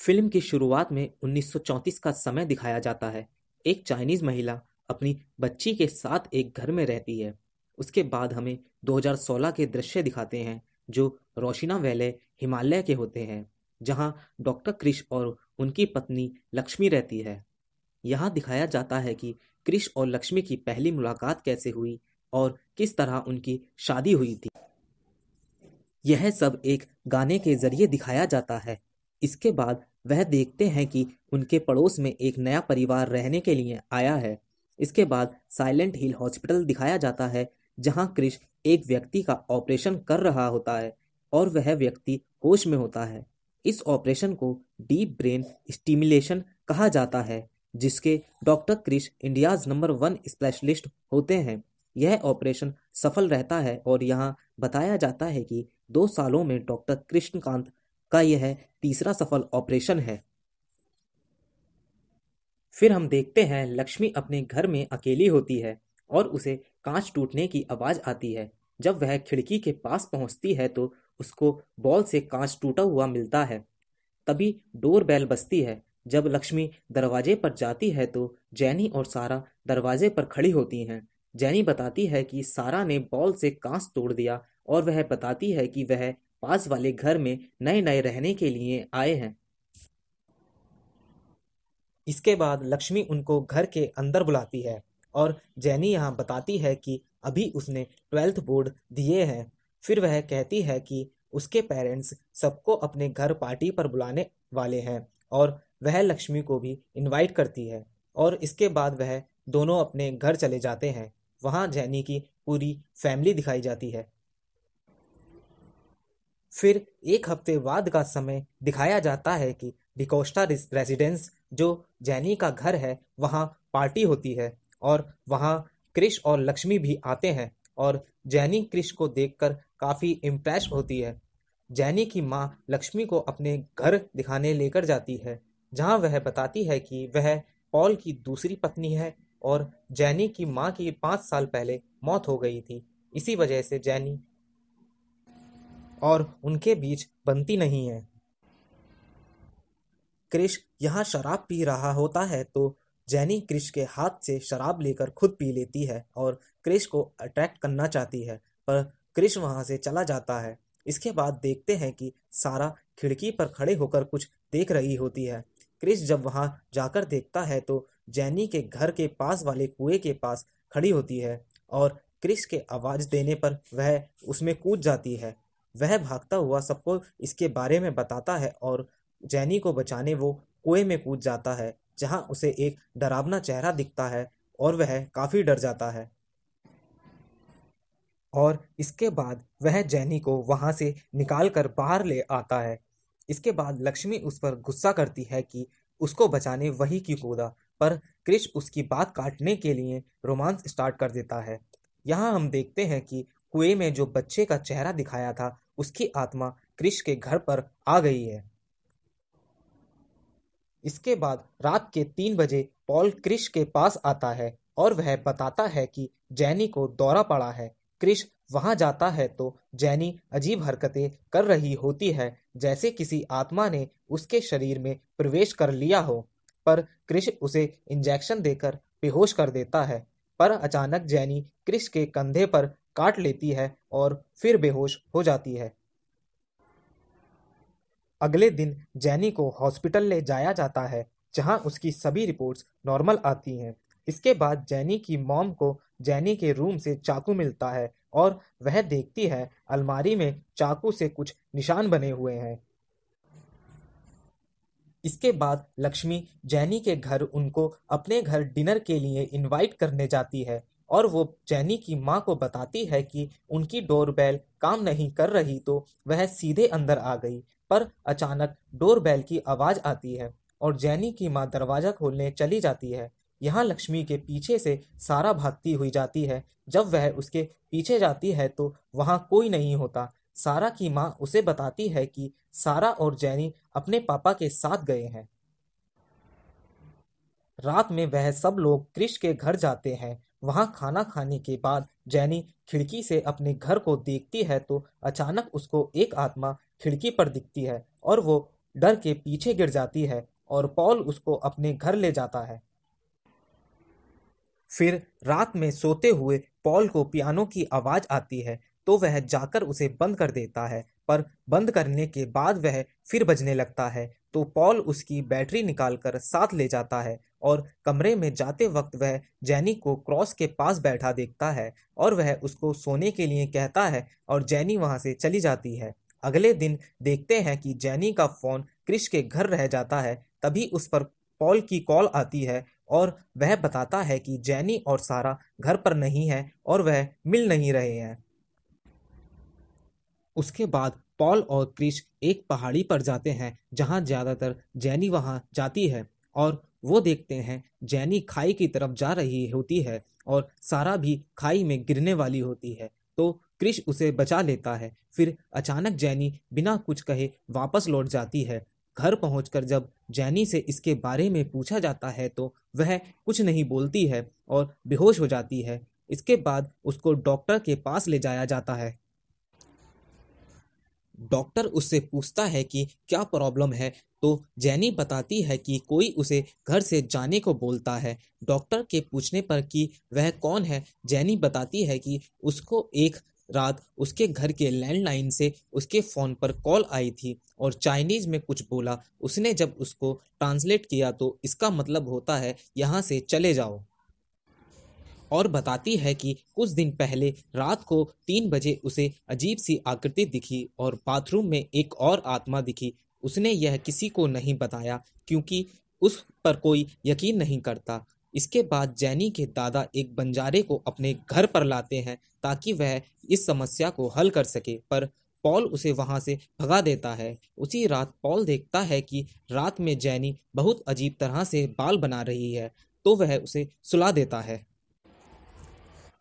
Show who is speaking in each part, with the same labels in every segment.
Speaker 1: Film की शुरुआत में 1934 का समय दिखाया जाता है। एक चाइनीज महिला अपनी बच्ची के साथ एक घर में रहती है। उसके बाद हमें 2016 के दृश्य दिखाते हैं जो रोशिना वैले हिमालय के होते हैं, जहां डॉक्टर क्रिश और उनकी पत्नी लक्ष्मी रहती है। यहाँ दिखाया जाता है कि क्रिश और लक्ष्मी की पहली मुलाकात कैसे हुई और किस तरह उनकी शादी हुई थी। यह सब एक गाने के जरिए दिखाया जाता है। इसके बाद वह देखते हैं कि उनके पड़ोस में एक नया परिवार रहने के लिए आया है। इसके बाद साइलेंट हिल हॉस्पिटल दिखाया जाता है, जहां क्रिश एक व्यक्ति का ऑपरेशन कर रहा होता है और वह व्यक्ति होश में होता है। इस ऑपरेशन को डीप ब्रेन स्टिमुलेशन कहा जाता है, जिसके doctor Krish India's number 1 specialist होते हैं। यह ऑपरेशन सफल रहता है और यहाँ बताया जाता है कि 2 सालों में डॉक्टर कृष्णकांत का यह तीसरा सफल ऑपरेशन है। फिर हम देखते हैं लक्ष्मी अपने घर में अकेली होती है और उसे कांच टूटने की आवाज आती है। जब वह खिड़की के पास पहुंचती है तो उसको बॉल से कांच टूटा हुआ मिलता है। तभी डोर बेल बजती है। जब लक्ष्मी दरवाजे पर जाती है तो जैनी और सारा दरवाजे पर खड़ी होती हैं। जैनी बताती है कि सारा ने बॉल से कांच तोड़ दिया और वह बताती है कि वह पास वाले घर में नए नए रहने के लिए आए हैं। इसके बाद लक्ष्मी उनको घर के अंदर बुलाती है और जैनी यहाँ बताती है कि अभी उसने 12th बोर्ड दिए हैं। फिर वह कहती है कि उसके पेरेंट्स सबको अपने घर पार्टी पर बुलाने वाले हैं और वह लक्ष्मी को भी इनवाइट करती है। और इसके बाद वह दोनों अपने घर चले जाते हैं। वहाँ जैनी की पूरी फैमिली दिखाई जाती है। फिर एक हफ्ते बाद का समय दिखाया जाता है कि डिकोस्टा रेसिडेंस, जो जैनी का घर है, वहाँ पार्टी होती है और वहाँ क्रिश और लक्ष्मी भी आते हैं और जैनी क्रिश को देखकर काफ़ी इम्प्रेस होती है। जैनी की माँ लक्ष्मी को अपने घर दिखाने लेकर जाती है, जहाँ वह बताती है कि वह पॉल की दूसरी पत्नी है और जैनी की माँ की 5 साल पहले मौत हो गई थी। इसी वजह से जैनी और उनके बीच बनती नहीं है। क्रिश यहाँ शराब पी रहा होता है तो जैनी क्रिश के हाथ से शराब लेकर खुद पी लेती है और क्रिश को अट्रैक्ट करना चाहती है, पर क्रिश वहाँ से चला जाता है। इसके बाद देखते हैं कि सारा खिड़की पर खड़े होकर कुछ देख रही होती है। क्रिश जब वहाँ जाकर देखता है तो जैनी के घर के पास वाले कुएं के पास खड़ी होती है और क्रिश के आवाज देने पर वह उसमें कूद जाती है। वह भागता हुआ सबको इसके बारे में बताता है और जैनी को बचाने वो कुएं में कूद जाता है, जहां उसे एक डरावना चेहरा दिखता है और वह काफी डर जाता है। और इसके बाद वह जैनी को वहां से निकाल कर बाहर ले आता है। इसके बाद लक्ष्मी उस पर गुस्सा करती है कि उसको बचाने वही क्यों कूदा, पर क्रिश उसकी बात काटने के लिए रोमांस स्टार्ट कर देता है। यहाँ हम देखते हैं कि कुएं में जो बच्चे का चेहरा दिखाया था, उसकी आत्मा क्रिश के घर पर आ गई है। इसके बाद रात के 3 बजे पॉल क्रिश के पास आता है और वह बताता है कि जैनी को दौरा पड़ा है। क्रिश वहां जाता है तो जैनी अजीब हरकतें कर रही होती है, जैसे किसी आत्मा ने उसके शरीर में प्रवेश कर लिया हो। पर क्रिश उसे इंजेक्शन देकर बेहोश कर देता है। पर अचानक जैनी क्रिश के कंधे पर काट लेती है और फिर बेहोश हो जाती है। अगले दिन जैनी को हॉस्पिटल ले जाया जाता है, जहां उसकी सभी रिपोर्ट्स नॉर्मल आती हैं। इसके बाद जैनी की मॉम को जैनी के रूम से चाकू मिलता है और वह देखती है अलमारी में चाकू से कुछ निशान बने हुए हैं। इसके बाद लक्ष्मी जैनी के घर उनको अपने घर डिनर के लिए इनवाइट करने जाती है और वो जैनी की माँ को बताती है कि उनकी डोरबेल काम नहीं कर रही, तो वह सीधे अंदर आ गई। पर अचानक डोरबेल की आवाज आती है और जैनी की माँ दरवाजा खोलने चली जाती है। यहाँ लक्ष्मी के पीछे से सारा भागती हुई जाती है। जब वह उसके पीछे जाती है तो वहाँ कोई नहीं होता। सारा की माँ उसे बताती है कि सारा और जैनी अपने पापा के साथ गए हैं। रात में वह सब लोग क्रिश के घर जाते हैं। वहां खाना खाने के बाद जैनी खिड़की से अपने घर को देखती है तो अचानक उसको एक आत्मा खिड़की पर दिखती है और वो डर के पीछे गिर जाती है और पॉल उसको अपने घर ले जाता है। फिर रात में सोते हुए पॉल को पियानो की आवाज आती है, तो वह जाकर उसे बंद कर देता है, पर बंद करने के बाद वह फिर बजने लगता है। तो पॉल उसकी बैटरी निकालकर साथ ले जाता है और कमरे में जाते वक्त वह जैनी को क्रॉस के पास बैठा देखता है और वह उसको सोने के लिए कहता है और जैनी वहां से चली जाती है। अगले दिन देखते हैं कि जैनी का फोन क्रिश के घर रह जाता है। तभी उस पर पॉल की कॉल आती है और वह बताता है कि जैनी और सारा घर पर नहीं है और वह मिल नहीं रहे हैं। उसके बाद पॉल और क्रिश एक पहाड़ी पर जाते हैं जहां ज्यादातर जैनी वहां जाती है और वो देखते हैं जैनी खाई की तरफ जा रही होती है और सारा भी खाई में गिरने वाली होती है। तो क्रिश उसे बचा लेता है। फिर अचानक जैनी बिना कुछ कहे वापस लौट जाती है। घर पहुंचकर जब जैनी से इसके बारे में पूछा जाता है तो वह कुछ नहीं बोलती है और बेहोश हो जाती है। इसके बाद उसको डॉक्टर के पास ले जाया जाता है। डॉक्टर उससे पूछता है कि क्या प्रॉब्लम है, तो जैनी बताती है कि कोई उसे घर से जाने को बोलता है। डॉक्टर के पूछने पर कि वह कौन है, जैनी बताती है कि उसको एक रात उसके घर के लैंडलाइन से उसके फ़ोन पर कॉल आई थी और चाइनीज़ में कुछ बोला। उसने जब उसको ट्रांसलेट किया तो इसका मतलब होता है यहाँ से चले जाओ, और बताती है कि कुछ दिन पहले रात को 3 बजे उसे अजीब सी आकृति दिखी और बाथरूम में एक और आत्मा दिखी। उसने यह किसी को नहीं बताया क्योंकि उस पर कोई यकीन नहीं करता। इसके बाद जैनी के दादा एक बंजारे को अपने घर पर लाते हैं ताकि वह इस समस्या को हल कर सके, पर पॉल उसे वहां से भगा देता है। उसी रात पॉल देखता है कि रात में जैनी बहुत अजीब तरह से बाल बना रही है, तो वह उसे सुला देता है।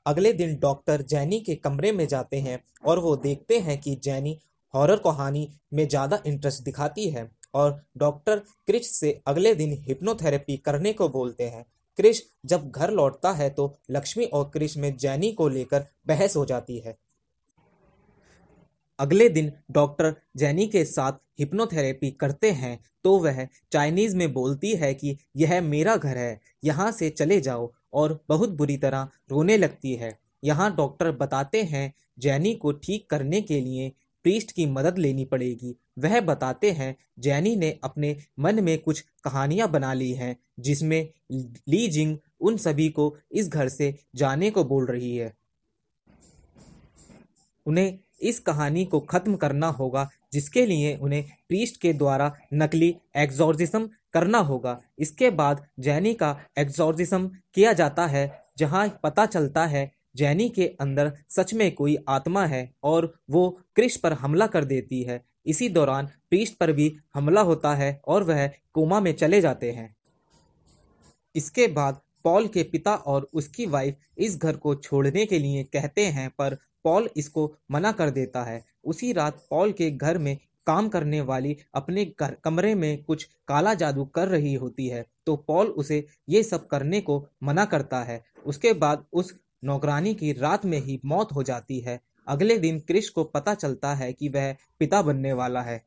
Speaker 1: अगले दिन डॉक्टर जैनी के कमरे में जाते हैं और वो देखते हैं कि जैनी हॉरर कहानी में ज़्यादा इंटरेस्ट दिखाती है और डॉक्टर क्रिश से अगले दिन हिप्नोथेरेपी करने को बोलते हैं। क्रिश जब घर लौटता है तो लक्ष्मी और क्रिश में जैनी को लेकर बहस हो जाती है। अगले दिन डॉक्टर जैनी के साथ हिप्नोथेरेपी करते हैं तो वह चाइनीज में बोलती है कि यह मेरा घर है, यहाँ से चले जाओ, और बहुत बुरी तरह रोने लगती है। यहाँ डॉक्टर बताते हैं जैनी को ठीक करने के लिए प्रीस्ट की मदद लेनी पड़ेगी। वह बताते हैं जैनी ने अपने मन में कुछ कहानियां बना ली हैं जिसमें ली जिंग उन सभी को इस घर से जाने को बोल रही है। उन्हें इस कहानी को खत्म करना होगा जिसके लिए उन्हें प्रीस्ट के द्वारा नकली एग्जॉर्सिज्म करना होगा। इसके बाद जैनी का एग्जॉर्सिज्म किया जाता है जहां पता चलता है जैनी के अंदर सच में कोई आत्मा है और वो क्रिश पर हमला कर देती है। इसी दौरान प्रीस्ट पर भी हमला होता है और वह कोमा में चले जाते हैं। इसके बाद पॉल के पिता और उसकी वाइफ इस घर को छोड़ने के लिए कहते हैं, पर पॉल इसको मना कर देता है। उसी रात पॉल के घर में काम करने वाली अपने कमरे में कुछ काला जादू कर रही होती है, तो पॉल उसे ये सब करने को मना करता है। उसके बाद उस नौकरानी की रात में ही मौत हो जाती है। अगले दिन क्रिश को पता चलता है कि वह पिता बनने वाला है।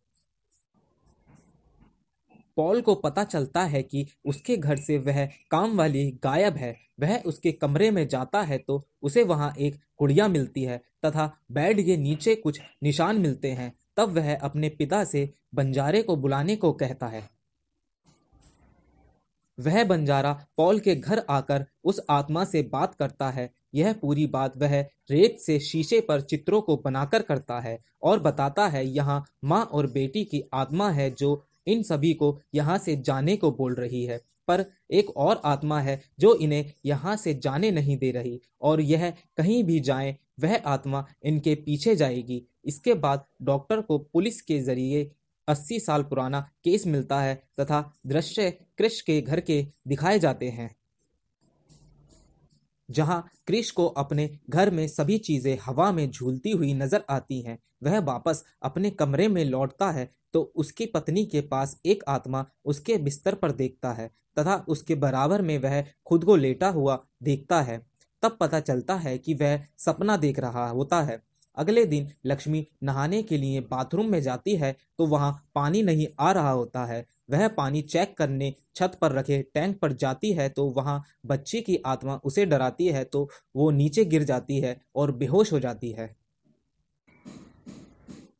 Speaker 1: पॉल को पता चलता है कि उसके घर से वह काम वाली गायब है। वह उसके कमरे में जाता है तो उसे वहां एक गुड़िया मिलती है तथा बेड के नीचे कुछ निशान मिलते हैं। तब वह अपने पिता से बंजारे को बुलाने को कहता है। वह बंजारा पॉल के घर आकर उस आत्मा से बात करता है। यह पूरी बात वह रेत से शीशे पर चित्रों को बनाकर करता है और बताता है यहाँ माँ और बेटी की आत्मा है जो इन सभी को यहाँ से जाने को बोल रही है, पर एक और आत्मा है जो इन्हें यहाँ से जाने नहीं दे रही, और यह कहीं भी जाएं वह आत्मा इनके पीछे जाएगी। इसके बाद डॉक्टर को पुलिस के जरिए 80 साल पुराना केस मिलता है तथा दृश्य क्रिश के घर के दिखाए जाते हैं, जहां क्रिश को अपने घर में सभी चीजें हवा में झूलती हुई नजर आती हैं। वह वापस अपने कमरे में लौटता है तो उसकी पत्नी के पास एक आत्मा उसके बिस्तर पर देखता है तथा उसके बराबर में वह खुद को लेटा हुआ देखता है। तब पता चलता है कि वह सपना देख रहा होता है। अगले दिन लक्ष्मी नहाने के लिए बाथरूम में जाती है तो वहां पानी नहीं आ रहा होता है। वह पानी चेक करने छत पर रखे टैंक पर जाती है तो वहां बच्ची की आत्मा उसे डराती है तो वो नीचे गिर जाती है और बेहोश हो जाती है।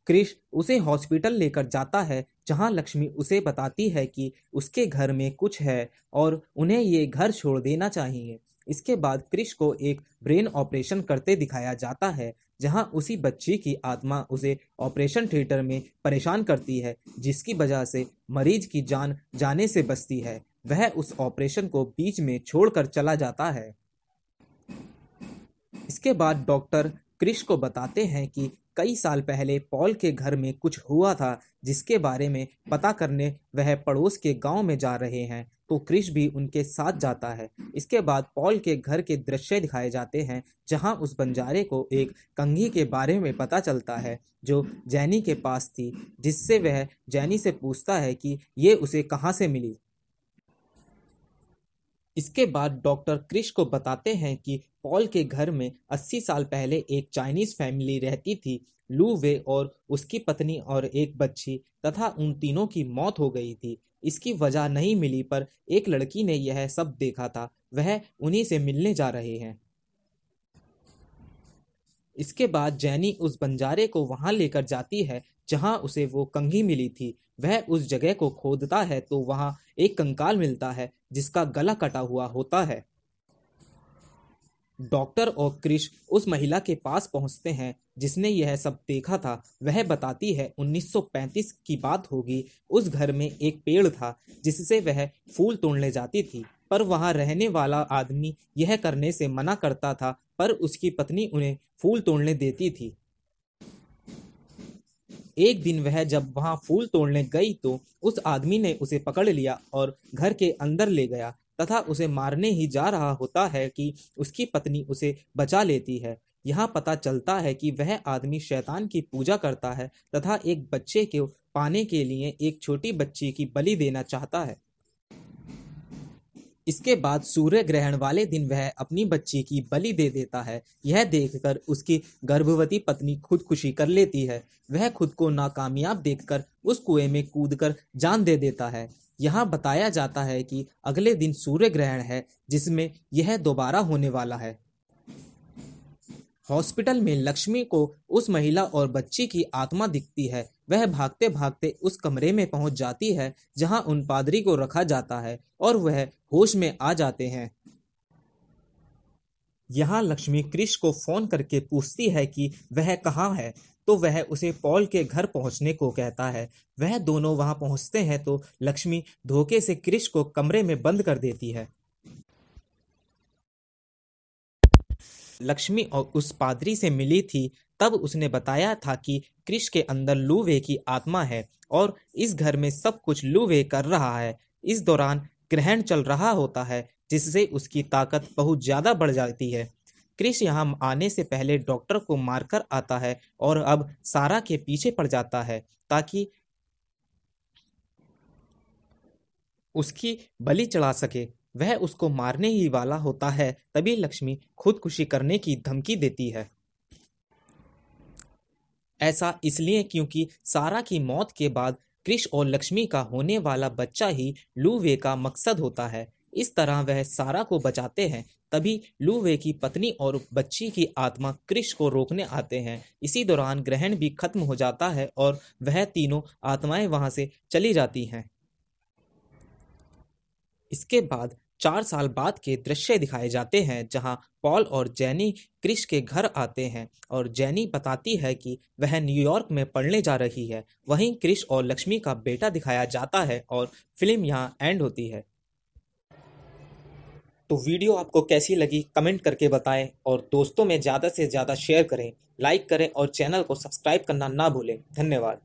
Speaker 1: क्रिश उसे हॉस्पिटल लेकर जाता है जहां लक्ष्मी उसे बताती है कि उसके घर में कुछ है और उन्हें ये घर छोड़ देना चाहिए। इसके बाद क्रिश को एक ब्रेन ऑपरेशन करते दिखाया जाता है जहां उसी बच्ची की आत्मा उसे ऑपरेशन थिएटर में परेशान करती है, जिसकी वजह से मरीज की जान जाने से बचती है। वह उस ऑपरेशन को बीच में छोड़कर चला जाता है। इसके बाद डॉक्टर क्रिश को बताते हैं कि कई साल पहले पॉल के घर में कुछ हुआ था, जिसके बारे में पता करने वह पड़ोस के गांव में जा रहे हैं, तो क्रिश भी उनके साथ जाता है। इसके बाद पॉल के घर के दृश्य दिखाए जाते हैं जहां उस बंजारे को एक कंघी के बारे में पता चलता है जो जैनी के पास थी, जिससे वह जैनी से पूछता है कि ये उसे कहाँ से मिली। इसके बाद डॉक्टर क्रिश को बताते हैं कि पॉल के घर में 80 साल पहले एक चाइनीज फैमिली रहती थी। लू वे और उसकी पत्नी और एक बच्ची तथा उन तीनों की मौत हो गई थी। इसकी वजह नहीं मिली पर एक लड़की ने यह सब देखा था, वह उन्हीं से मिलने जा रहे हैं। इसके बाद जैनी उस बंजारे को वहां लेकर जाती है जहां उसे वो कंघी मिली थी। वह उस जगह को खोदता है तो वहां एक कंकाल मिलता है जिसका गला कटा हुआ होता है। डॉक्टर और क्रिश उस महिला के पास पहुंचते हैं जिसने यह सब देखा था। वह बताती है 1935 की बात होगी। उस घर में एक पेड़ था जिससे वह फूल तोड़ने जाती थी, पर वहां रहने वाला आदमी यह करने से मना करता था, पर उसकी पत्नी उन्हें फूल तोड़ने देती थी। एक दिन वह जब वहां फूल तोड़ने गई तो उस आदमी ने उसे पकड़ लिया और घर के अंदर ले गया तथा उसे मारने ही जा रहा होता है कि उसकी पत्नी उसे बचा लेती है। यहाँ पता चलता है कि वह आदमी शैतान की पूजा करता है तथा एक बच्चे को पाने के लिए एक छोटी बच्ची की बलि देना चाहता है। इसके बाद सूर्य ग्रहण वाले दिन वह अपनी बच्ची की बलि दे देता है। यह देखकर उसकी गर्भवती पत्नी खुदकुशी कर लेती है। वह खुद को नाकामयाब देखकर उस कुएं में कूदकर जान दे देता है। यहाँ बताया जाता है कि अगले दिन सूर्य ग्रहण है जिसमें यह दोबारा होने वाला है। हॉस्पिटल में लक्ष्मी को उस महिला और बच्ची की आत्मा दिखती है। वह भागते भागते उस कमरे में पहुंच जाती है जहां उन पादरी को रखा जाता है और वह होश में आ जाते हैं। यहाँ लक्ष्मी क्रिश को फोन करके पूछती है कि वह कहाँ है, तो वह उसे पॉल के घर पहुंचने को कहता है। वह दोनों वहां पहुंचते हैं तो लक्ष्मी धोखे से क्रिश को कमरे में बंद कर देती है। लक्ष्मी और उस पादरी से मिली थी, तब उसने बताया था कि क्रिश के अंदर लू वे की आत्मा है और इस घर में सब कुछ लू वे कर रहा है। इस दौरान ग्रहण चल रहा होता है जिससे उसकी ताकत बहुत ज्यादा बढ़ जाती है। क्रिश यहाँ आने से पहले डॉक्टर को मारकर आता है और अब सारा के पीछे पड़ जाता है ताकि उसकी बलि चढ़ा सके। वह उसको मारने ही वाला होता है, तभी लक्ष्मी खुदकुशी करने की धमकी देती है। ऐसा इसलिए क्योंकि सारा की मौत के बाद क्रिश और लक्ष्मी का होने वाला बच्चा ही लू वे का मकसद होता है। इस तरह वह सारा को बचाते हैं। तभी लू वे की पत्नी और बच्ची की आत्मा क्रिश को रोकने आते हैं। इसी दौरान ग्रहण भी खत्म हो जाता है और वह तीनों आत्माएं वहां से चली जाती हैं। इसके बाद 4 साल बाद के दृश्य दिखाए जाते हैं जहां पॉल और जैनी क्रिश के घर आते हैं और जैनी बताती है कि वह न्यूयॉर्क में पढ़ने जा रही है। वहीं क्रिश और लक्ष्मी का बेटा दिखाया जाता है और फिल्म यहां एंड होती है। तो वीडियो आपको कैसी लगी कमेंट करके बताएं और दोस्तों में ज़्यादा से ज़्यादा शेयर करें, लाइक करें और चैनल को सब्सक्राइब करना ना भूलें। धन्यवाद।